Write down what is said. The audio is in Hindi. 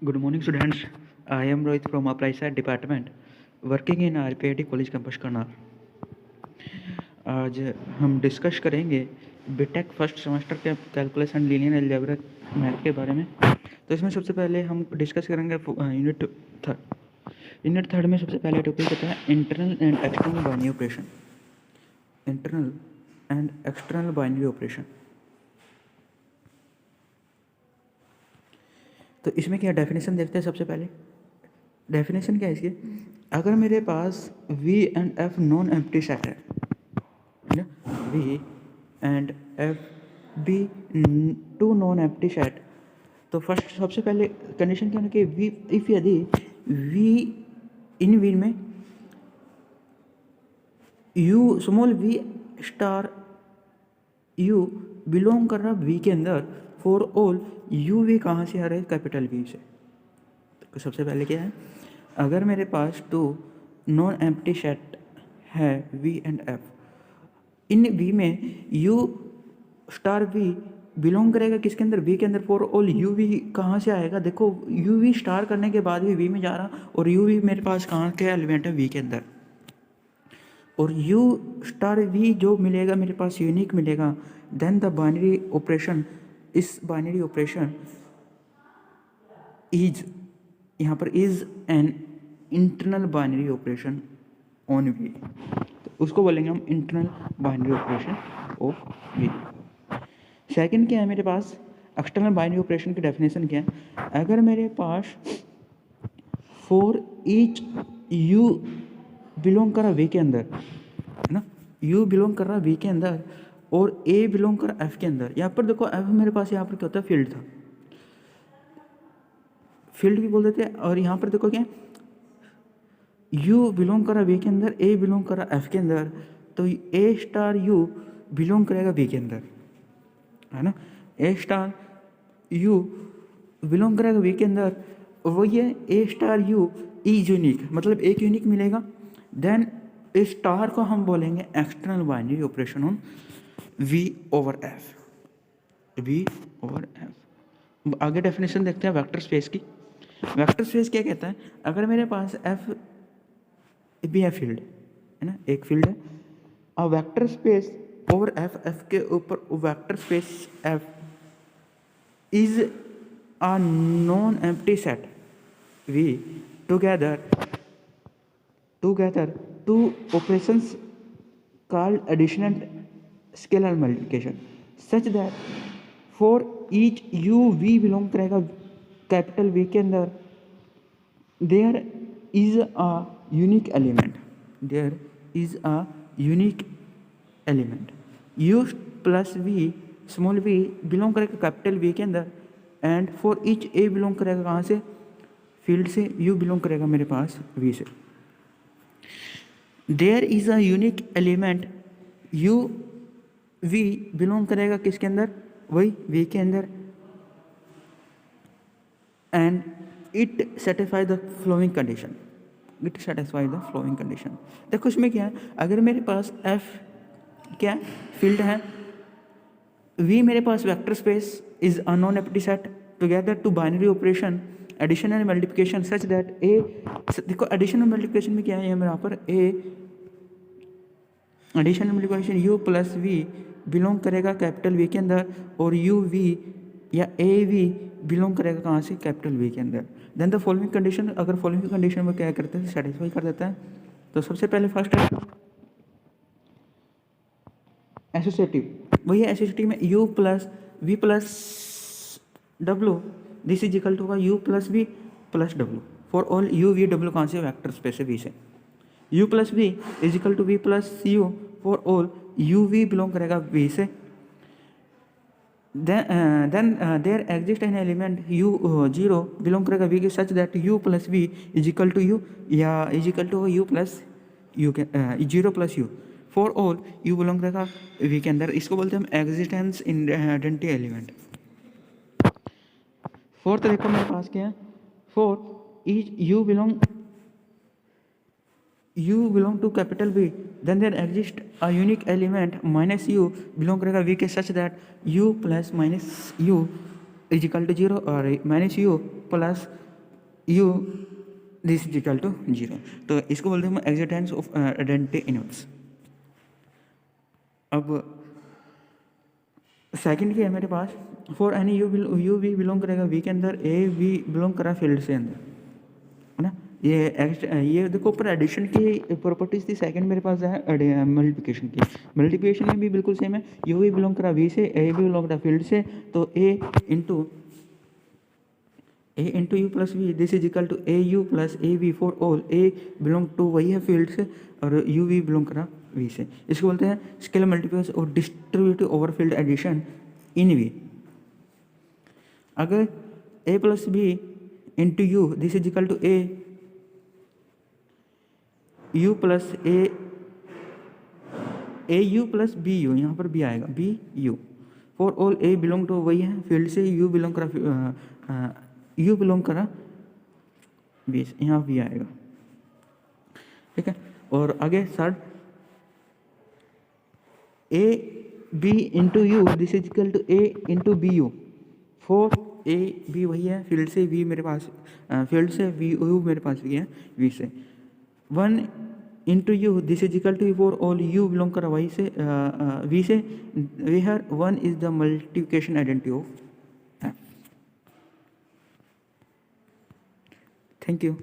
Good morning, students. I am Rohit from Apply Science Department, working in RPIT college campus Karnal. आज हम डिस्कस करेंगे बीटेक फर्स्ट सेमेस्टर के calculus and linear algebra math के बारे में। तो इसमें सबसे पहले हम डिस्कस करेंगे यूनिट थर्ड में सबसे पहले टॉपिक होता है internal and external binary operation. Internal and external binary operation. तो इसमें क्या डेफिनेशन देखते हैं। सबसे पहले डेफिनेशन क्या है इसकी, अगर मेरे पास V and F non empty set है ना, V and F be two non empty set, तो फर्स्ट सबसे पहले कंडीशन क्या है कि V इफ यदि V इन V में U small V star U belong कर रहा V के अंदर फॉर ऑल U V कहाँ से आ रहा है, कैपिटल V से। तो सबसे पहले क्या है, अगर मेरे पास टू नॉन एम्प्टी सेट है V and F, in V में U स्टार V बिलोंग करेगा किसके अंदर, V के अंदर फॉर ऑल U V कहाँ से आएगा। देखो U V स्टार करने के बाद भी V में जा रहा, और U V मेरे पास कहाँ के एलिमेंट है, V के अंदर, और U स्टार V जो मिलेगा मेरे पास यूनिक मिलेगा। देन द बाइनरी ऑपरेशन, इस बाइनरी ऑपरेशन इज, यहाँ पर is an internal binary operation on V, तो उसको बोलेंगे हम internal binary operation of V। Second क्या है मेरे पास, एक्सटर्नल बाइनरी ऑपरेशन की डेफिनेशन क्या है, अगर मेरे पास फॉर ईच U बिलोंग कर रहा V के अंदर है ना, U बिलोंग कर रहा V के अंदर और A बिलोंग कर रहा F के अंदर। यहाँ पर देखो F मेरे पास यहाँ पर क्या होता है, फील्ड था, फील्ड भी बोल देते हैं। और यहाँ पर देखो क्या, U बिलोंग कर रहा V के अंदर, A बिलोंग कर रहा F के अंदर, तो A स्टार U बिलोंग करेगा V के अंदर है ना। A स्टार U बिलोंग करेगा V के अंदर, और वही है A star U is unique, मतलब एक यूनिक मिलेगा। देन इस स्टार को हम बोलेंगे external binary operation on V over F, V over F। आगे डेफिनेशन देखते हैं वेक्टर स्पेस की। वेक्टर स्पेस क्या कहता है, अगर मेरे पास F भी है फील्ड है ना, एक फील्ड है, a vector space over F, F के ऊपर vector space F is a non empty set V together two operations called addition and scalar multiplication such that for each U V belong करेगा कैपिटल V के अंदर, there is a unique element, there is a unique element U plus V small V belong करेगा कैपिटल V के अंदर, and for each A belong करेगा कहाँ से, फील्ड से, U बिलोंग करेगा मेरे पास V से। There is a unique element U V belong करेगा किसके अंदर, वही V के अंदर, and it satisfy the following condition, it satisfy the following condition. देखो इसमें क्या है, अगर मेरे पास F क्या फील्ड है, V मेरे पास vector space is a non empty set together two binary operation addition and multiplication such that A, देखो एडिशन और मल्टीप्लिकेशन में क्या है, यहाँ पर A addition and multiplication U plus V belong करेगा कैपिटल V के अंदर, और U V या A V बिलोंग करेगा कहाँ से, कैपिटल V के अंदर। देन द फॉलोइंग कंडीशन, अगर फॉलोइंग कंडीशन में क्या करते हैं, सेटिस्फाई कर देता है। तो सबसे पहले फर्स्ट है एसोसिएटिव, वही एसोसिएटिव में U plus V plus W, this is equal to होगा U plus V plus W for all U V W कहाँ से, वेक्टर स्पेस है V से। U plus V is equal to V plus U for all U V belong करेगा V से। Then there exist an element U 0 belong करेगा V के such that U plus V is equal to U, या is equal to U plus U के 0 plus U for all U belong करेगा V के अंदर। इसको बोलते हैं हम एग्जिस्टेंस आइडेंटिटी एलिमेंट। फोर्थ देखो मेरे पास क्या है, for is U belong to capital V, then there exist a unique element minus U belong करेगा V के such that U plus minus U is equal to 0, और minus U plus U this is equal to 0। तो इसको बोलते हैं हम एक्जिस्टेंस ऑफ आइडेंटिटी इनवर्स। अब सेकंड क्या है मेरे पास, फॉर एनी यू भी बिलोंग करेगा वी के अंदर, ए भी बिलोंग करा फील्ड से अंदर, है ना। ये देखो ऊपर एडिशन की प्रॉपर्टीज थी, सेकंड मेरे पास है मल्टीप्लिकेशन की। मल्टीप्लिकेशन में भी बिल्कुल सेम है, यू भी बिलोंग करा वी से, ए भी बिलोंग करा फील्ड से, तो A into U plus V this is equal to A U plus A V for all A belong to वही है फील्ड से और यू वी बिलोंग करा वी से। इसको बोलते हैं स्केलर मल्टीप्लिकेशन और distributive over field addition in V. अगर A plus B into U this is equal to A U plus A U plus B U, यहाँ पर बी आएगा B U for all A belong to वही है फील्ड से, यू बिलोंग करा बी से, यहाँ बी आएगा, ठीक है। और आगे third A B into U this is equal to A into B U for A B वही है फील्ड से, वी मेरे पास फील्ड से, वी यू मेरे पास भी है वी से, one into U this is equal to for all U belong करा वही से वी से, where one is the multiplication identity of. Thank you.